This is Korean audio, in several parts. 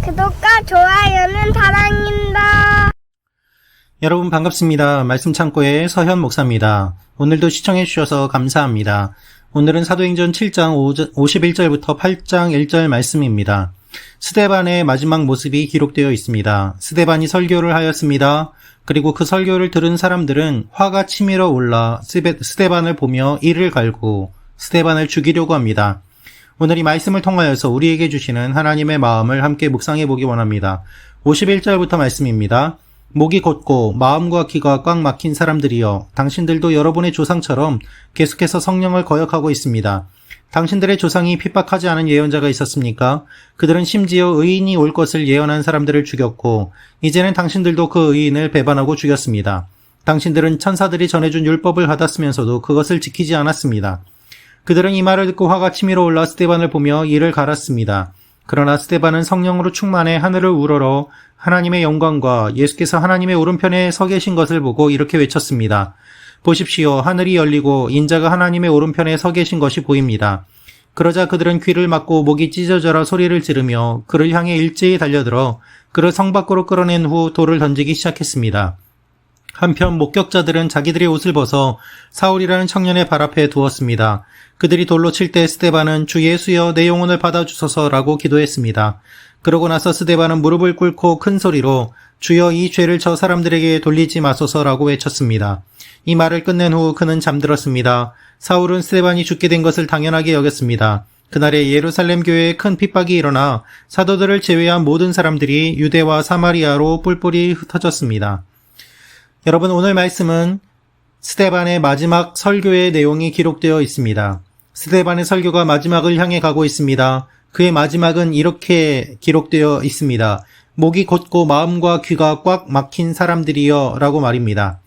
구독과 좋아요는 사랑입니다. 여러분 반갑습니다. 말씀 창고의 서현 목사입니다. 오늘도 시청해 주셔서 감사합니다. 오늘은 사도행전 7장 51절부터 8장 1절 말씀입니다. 스데반의 마지막 모습이 기록되어 있습니다. 스데반이 설교를 하였습니다. 그리고 그 설교를 들은 사람들은 화가 치밀어 올라 스데반을 보며 이를 갈고 스데반을 죽이려고 합니다. 오늘 이 말씀을 통하여서 우리에게 주시는 하나님의 마음을 함께 묵상해 보기 원합니다. 51절부터 말씀입니다. 목이 곧고 마음과 귀가 꽉 막힌 사람들이여, 당신들도 여러분의 조상처럼 계속해서 성령을 거역하고 있습니다. 당신들의 조상이 핍박하지 않은 예언자가 있었습니까? 그들은 심지어 의인이 올 것을 예언한 사람들을 죽였고, 이제는 당신들도 그 의인을 배반하고 죽였습니다. 당신들은 천사들이 전해준 율법을 받았으면서도 그것을 지키지 않았습니다. 그들은 이 말을 듣고 화가 치밀어 올라 스데반을 보며 이를 갈았습니다. 그러나 스데반은 성령으로 충만해 하늘을 우러러 하나님의 영광과 예수께서 하나님의 오른편에 서 계신 것을 보고 이렇게 외쳤습니다. 보십시오. 하늘이 열리고 인자가 하나님의 오른편에 서 계신 것이 보입니다. 그러자 그들은 귀를 막고 목이 찢어져라 소리를 지르며 그를 향해 일제히 달려들어 그를 성 밖으로 끌어낸 후 돌을 던지기 시작했습니다. 한편 목격자들은 자기들의 옷을 벗어 사울이라는 청년의 발 앞에 두었습니다. 그들이 돌로 칠 때 스데반은 주 예수여 내 영혼을 받아주소서라고 기도했습니다. 그러고 나서 스데반은 무릎을 꿇고 큰 소리로 주여 이 죄를 저 사람들에게 돌리지 마소서라고 외쳤습니다. 이 말을 끝낸 후 그는 잠들었습니다. 사울은 스데반이 죽게 된 것을 당연하게 여겼습니다. 그날에 예루살렘 교회에 큰 핍박이 일어나 사도들을 제외한 모든 사람들이 유대와 사마리아로 뿔뿔이 흩어졌습니다. 여러분, 오늘 말씀은 스데반의 마지막 설교의 내용이 기록되어 있습니다. 스데반의 설교가 마지막을 향해 가고 있습니다. 그의 마지막은 이렇게 기록되어 있습니다. 목이 곧고 마음과 귀가 꽉 막힌 사람들이여 라고 말입니다.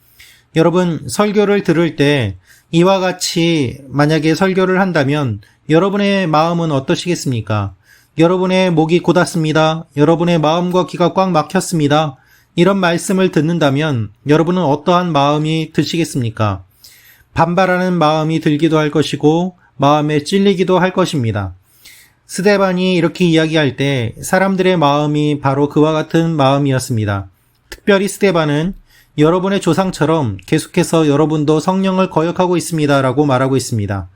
여러분, 설교를 들을 때 이와 같이 만약에 설교를 한다면 여러분의 마음은 어떠시겠습니까? 여러분의 목이 곧았습니다. 여러분의 마음과 귀가 꽉 막혔습니다. 이런 말씀을 듣는다면 여러분은 어떠한 마음이 드시겠습니까? 반발하는 마음이 들기도 할 것이고 마음에 찔리기도 할 것입니다. 스데반이 이렇게 이야기할 때 사람들의 마음이 바로 그와 같은 마음이었습니다. 특별히 스데반은 여러분의 조상처럼 계속해서 여러분도 성령을 거역하고 있습니다 라고 말하고 있습니다.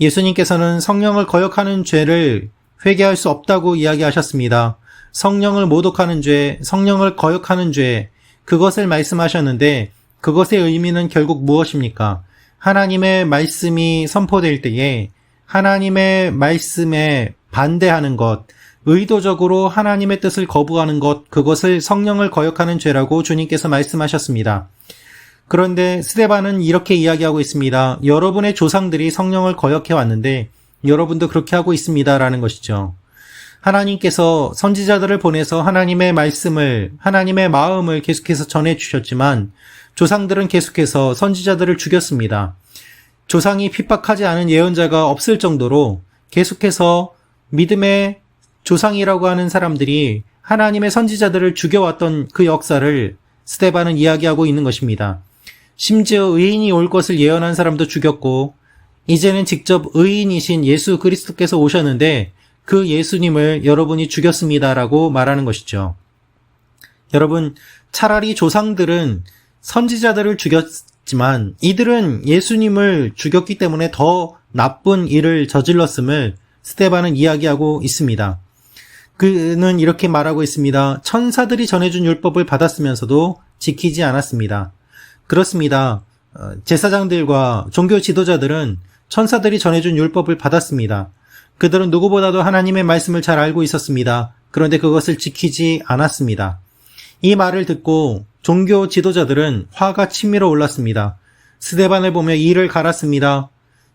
예수님께서는 성령을 거역하는 죄를 회개할 수 없다고 이야기하셨습니다. 성령을 모독하는 죄, 성령을 거역하는 죄, 그것을 말씀하셨는데 그것의 의미는 결국 무엇입니까? 하나님의 말씀이 선포될 때에 하나님의 말씀에 반대하는 것, 의도적으로 하나님의 뜻을 거부하는 것, 그것을 성령을 거역하는 죄라고 주님께서 말씀하셨습니다. 그런데 스데반은 이렇게 이야기하고 있습니다. 여러분의 조상들이 성령을 거역해 왔는데 여러분도 그렇게 하고 있습니다라는 것이죠. 하나님께서 선지자들을 보내서 하나님의 말씀을, 하나님의 마음을 계속해서 전해주셨지만 조상들은 계속해서 선지자들을 죽였습니다. 조상이 핍박하지 않은 예언자가 없을 정도로 계속해서 믿음의 조상이라고 하는 사람들이 하나님의 선지자들을 죽여왔던 그 역사를 스데반은 이야기하고 있는 것입니다. 심지어 의인이 올 것을 예언한 사람도 죽였고 이제는 직접 의인이신 예수 그리스도께서 오셨는데 그 예수님을 여러분이 죽였습니다라고 말하는 것이죠. 여러분, 차라리 조상들은 선지자들을 죽였지만 이들은 예수님을 죽였기 때문에 더 나쁜 일을 저질렀음을 스데반은 이야기하고 있습니다. 그는 이렇게 말하고 있습니다. 천사들이 전해준 율법을 받았으면서도 지키지 않았습니다. 그렇습니다. 제사장들과 종교 지도자들은 천사들이 전해준 율법을 받았습니다. 그들은 누구보다도 하나님의 말씀을 잘 알고 있었습니다. 그런데 그것을 지키지 않았습니다. 이 말을 듣고 종교 지도자들은 화가 치밀어 올랐습니다. 스데반을 보며 이를 갈았습니다.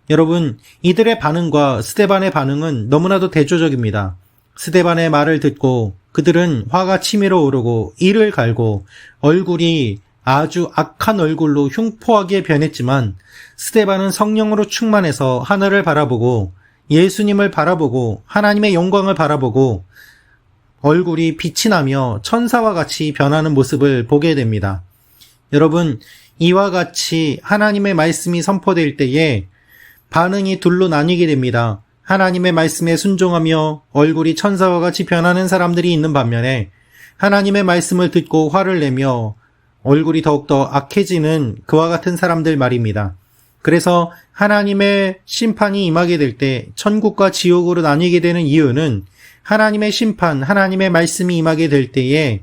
여러분, 이들의 반응과 스데반의 반응은 너무나도 대조적입니다. 스데반의 말을 듣고 그들은 화가 치밀어 오르고 이를 갈고 얼굴이 아주 악한 얼굴로 흉포하게 변했지만 스데반은 성령으로 충만해서 하늘을 바라보고 예수님을 바라보고 하나님의 영광을 바라보고 얼굴이 빛이 나며 천사와 같이 변하는 모습을 보게 됩니다. 여러분, 이와 같이 하나님의 말씀이 선포될 때에 반응이 둘로 나뉘게 됩니다. 하나님의 말씀에 순종하며 얼굴이 천사와 같이 변하는 사람들이 있는 반면에 하나님의 말씀을 듣고 화를 내며 얼굴이 더욱더 악해지는 그와 같은 사람들 말입니다. 그래서 하나님의 심판이 임하게 될 때 천국과 지옥으로 나뉘게 되는 이유는 하나님의 심판, 하나님의 말씀이 임하게 될 때에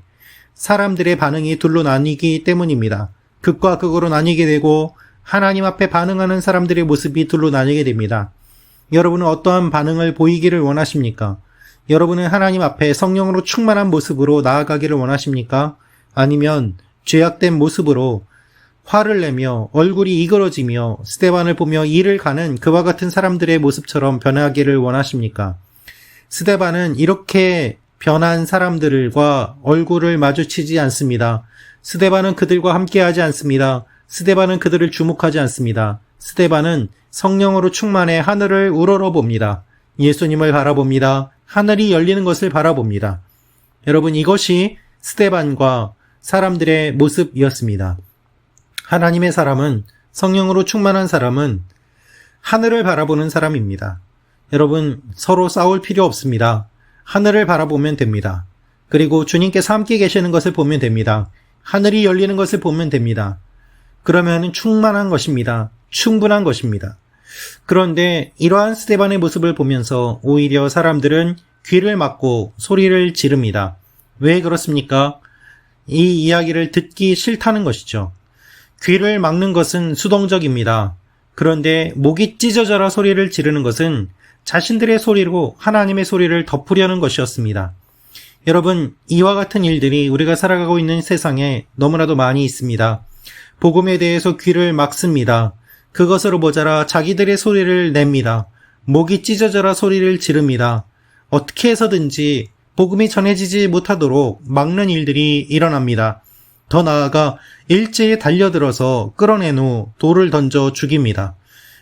사람들의 반응이 둘로 나뉘기 때문입니다. 극과 극으로 나뉘게 되고 하나님 앞에 반응하는 사람들의 모습이 둘로 나뉘게 됩니다. 여러분은 어떠한 반응을 보이기를 원하십니까? 여러분은 하나님 앞에 성령으로 충만한 모습으로 나아가기를 원하십니까? 아니면 죄악된 모습으로 화를 내며 얼굴이 이그러지며 스데반을 보며 이를 가는 그와 같은 사람들의 모습처럼 변하기를 원하십니까? 스데반은 이렇게 변한 사람들과 얼굴을 마주치지 않습니다. 스데반은 그들과 함께하지 않습니다. 스데반은 그들을 주목하지 않습니다. 스데반은 성령으로 충만해 하늘을 우러러봅니다. 예수님을 바라봅니다. 하늘이 열리는 것을 바라봅니다. 여러분, 이것이 스데반과 사람들의 모습이었습니다. 하나님의 사람은, 성령으로 충만한 사람은 하늘을 바라보는 사람입니다. 여러분, 서로 싸울 필요 없습니다. 하늘을 바라보면 됩니다. 그리고 주님께서 함께 계시는 것을 보면 됩니다. 하늘이 열리는 것을 보면 됩니다. 그러면 충만한 것입니다. 충분한 것입니다. 그런데 이러한 스데반의 모습을 보면서 오히려 사람들은 귀를 막고 소리를 지릅니다. 왜 그렇습니까? 이 이야기를 듣기 싫다는 것이죠. 귀를 막는 것은 수동적입니다. 그런데 목이 찢어져라 소리를 지르는 것은 자신들의 소리로 하나님의 소리를 덮으려는 것이었습니다. 여러분, 이와 같은 일들이 우리가 살아가고 있는 세상에 너무나도 많이 있습니다. 복음에 대해서 귀를 막습니다. 그것으로 모자라 자기들의 소리를 냅니다. 목이 찢어져라 소리를 지릅니다. 어떻게 해서든지 복음이 전해지지 못하도록 막는 일들이 일어납니다. 더 나아가 일제에 달려들어서 끌어낸 후 돌을 던져 죽입니다.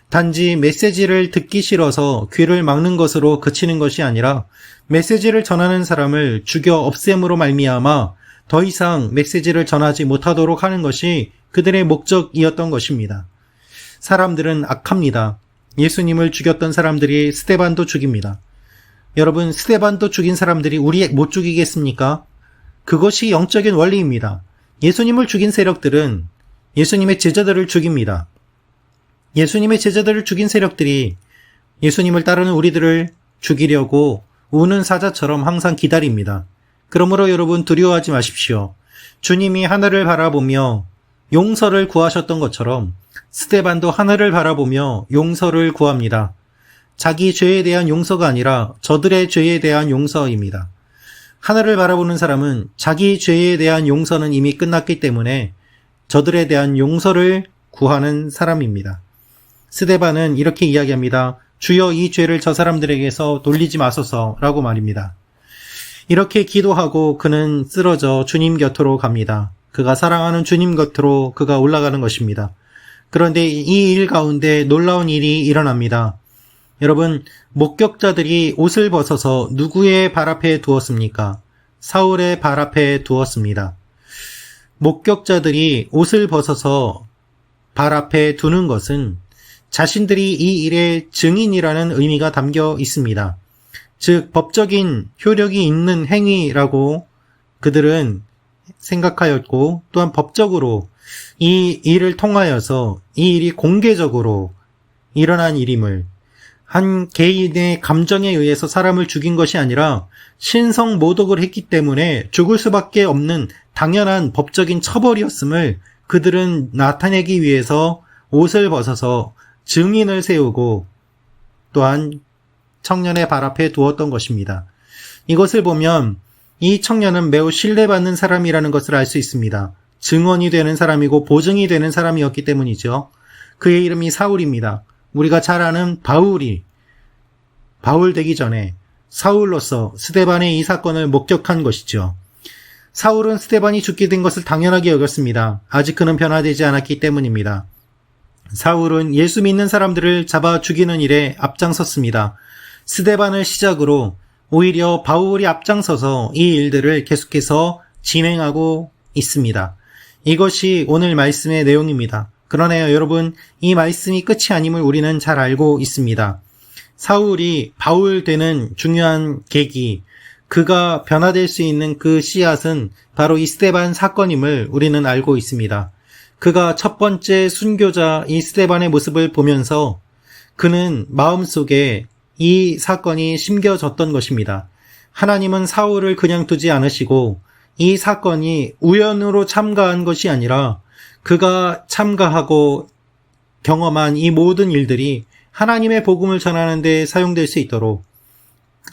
단지 메시지를 듣기 싫어서 귀를 막는 것으로 그치는 것이 아니라 메시지를 전하는 사람을 죽여 없앰으로 말미암아 더 이상 메시지를 전하지 못하도록 하는 것이 그들의 목적이었던 것입니다. 사람들은 악합니다. 예수님을 죽였던 사람들이 스데반도 죽입니다. 여러분, 스데반도 죽인 사람들이 우리 못 죽이겠습니까? 그것이 영적인 원리입니다. 예수님을 죽인 세력들은 예수님의 제자들을 죽입니다. 예수님의 제자들을 죽인 세력들이 예수님을 따르는 우리들을 죽이려고 우는 사자처럼 항상 기다립니다. 그러므로 여러분, 두려워하지 마십시오. 주님이 하늘을 바라보며 용서를 구하셨던 것처럼 스데반도 하늘을 바라보며 용서를 구합니다. 자기 죄에 대한 용서가 아니라 저들의 죄에 대한 용서입니다. 하늘을 바라보는 사람은 자기 죄에 대한 용서는 이미 끝났기 때문에 저들에 대한 용서를 구하는 사람입니다. 스데반은 이렇게 이야기합니다. 주여, 이 죄를 저 사람들에게서 돌리지 마소서라고 말입니다. 이렇게 기도하고 그는 쓰러져 주님 곁으로 갑니다. 그가 사랑하는 주님 곁으로 그가 올라가는 것입니다. 그런데 이 일 가운데 놀라운 일이 일어납니다. 여러분, 목격자들이 옷을 벗어서 누구의 발 앞에 두었습니까? 사울의 발 앞에 두었습니다. 목격자들이 옷을 벗어서 발 앞에 두는 것은 자신들이 이 일의 증인이라는 의미가 담겨 있습니다. 즉, 법적인 효력이 있는 행위라고 그들은 생각하였고, 또한 법적으로 이 일을 통하여서 이 일이 공개적으로 일어난 일임을, 한 개인의 감정에 의해서 사람을 죽인 것이 아니라 신성 모독을 했기 때문에 죽을 수밖에 없는 당연한 법적인 처벌이었음을 그들은 나타내기 위해서 옷을 벗어서 증인을 세우고 또한 청년의 발 앞에 두었던 것입니다. 이것을 보면 이 청년은 매우 신뢰받는 사람이라는 것을 알 수 있습니다. 증언이 되는 사람이고 보증이 되는 사람이었기 때문이죠. 그의 이름이 사울입니다. 우리가 잘 아는 바울 되기 전에 사울로서 스데반의 이 사건을 목격한 것이죠. 사울은 스데반이 죽게 된 것을 당연하게 여겼습니다. 아직 그는 변화되지 않았기 때문입니다. 사울은 예수 믿는 사람들을 잡아 죽이는 일에 앞장섰습니다. 스데반을 시작으로 오히려 바울이 앞장서서 이 일들을 계속해서 진행하고 있습니다. 이것이 오늘 말씀의 내용입니다. 그러네요, 여러분. 이 말씀이 끝이 아님을 우리는 잘 알고 있습니다. 사울이 바울 되는 중요한 계기, 그가 변화될 수 있는 그 씨앗은 바로 이 스데반 사건임을 우리는 알고 있습니다. 그가 첫 번째 순교자 이 스데반의 모습을 보면서 그는 마음속에 이 사건이 심겨졌던 것입니다. 하나님은 사울을 그냥 두지 않으시고 이 사건이 우연으로 참가한 것이 아니라 그가 참가하고 경험한 이 모든 일들이 하나님의 복음을 전하는 데 사용될 수 있도록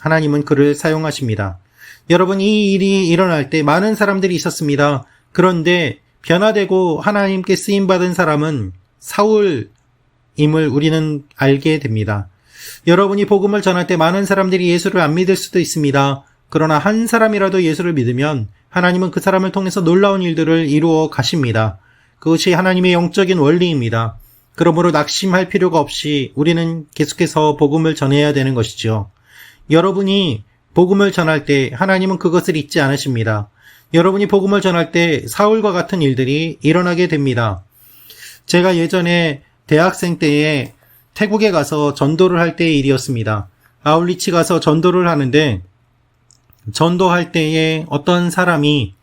하나님은 그를 사용하십니다. 여러분, 이 일이 일어날 때 많은 사람들이 있었습니다. 그런데 변화되고 하나님께 쓰임받은 사람은 사울임을 우리는 알게 됩니다. 여러분이 복음을 전할 때 많은 사람들이 예수를 안 믿을 수도 있습니다. 그러나 한 사람이라도 예수를 믿으면 하나님은 그 사람을 통해서 놀라운 일들을 이루어 가십니다. 그것이 하나님의 영적인 원리입니다. 그러므로 낙심할 필요가 없이 우리는 계속해서 복음을 전해야 되는 것이죠. 여러분이 복음을 전할 때 하나님은 그것을 잊지 않으십니다. 여러분이 복음을 전할 때 사울과 같은 일들이 일어나게 됩니다. 제가 예전에 대학생 때에 태국에 가서 전도를 할 때의 일이었습니다. 아울리치 가서 전도를 하는데 전도할 때에 어떤 사람이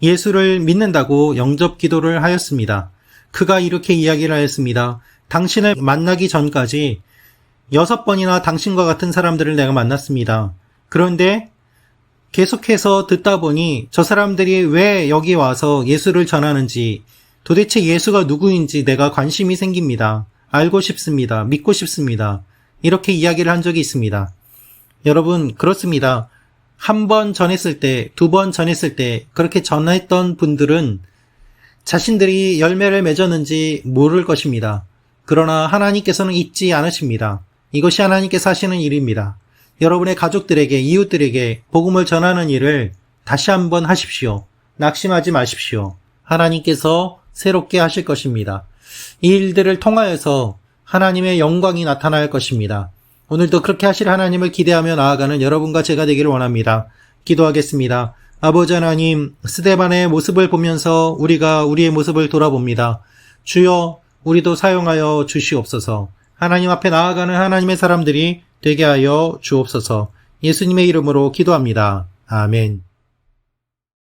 예수를 믿는다고 영접 기도를 하였습니다. 그가 이렇게 이야기를 하였습니다. 당신을 만나기 전까지 6번이나 당신과 같은 사람들을 내가 만났습니다. 그런데 계속해서 듣다 보니 저 사람들이 왜 여기 와서 예수를 전하는지, 도대체 예수가 누구인지 내가 관심이 생깁니다. 알고 싶습니다. 믿고 싶습니다. 이렇게 이야기를 한 적이 있습니다. 여러분, 그렇습니다. 한 번 전했을 때, 2번 전했을 때 그렇게 전했던 분들은 자신들이 열매를 맺었는지 모를 것입니다. 그러나 하나님께서는 잊지 않으십니다. 이것이 하나님께서 하시는 일입니다. 여러분의 가족들에게, 이웃들에게 복음을 전하는 일을 다시 한번 하십시오. 낙심하지 마십시오. 하나님께서 새롭게 하실 것입니다. 이 일들을 통하여서 하나님의 영광이 나타날 것입니다. 오늘도 그렇게 하실 하나님을 기대하며 나아가는 여러분과 제가 되기를 원합니다. 기도하겠습니다. 아버지 하나님, 스데반의 모습을 보면서 우리가 우리의 모습을 돌아봅니다. 주여, 우리도 사용하여 주시옵소서. 하나님 앞에 나아가는 하나님의 사람들이 되게 하여 주옵소서. 예수님의 이름으로 기도합니다. 아멘.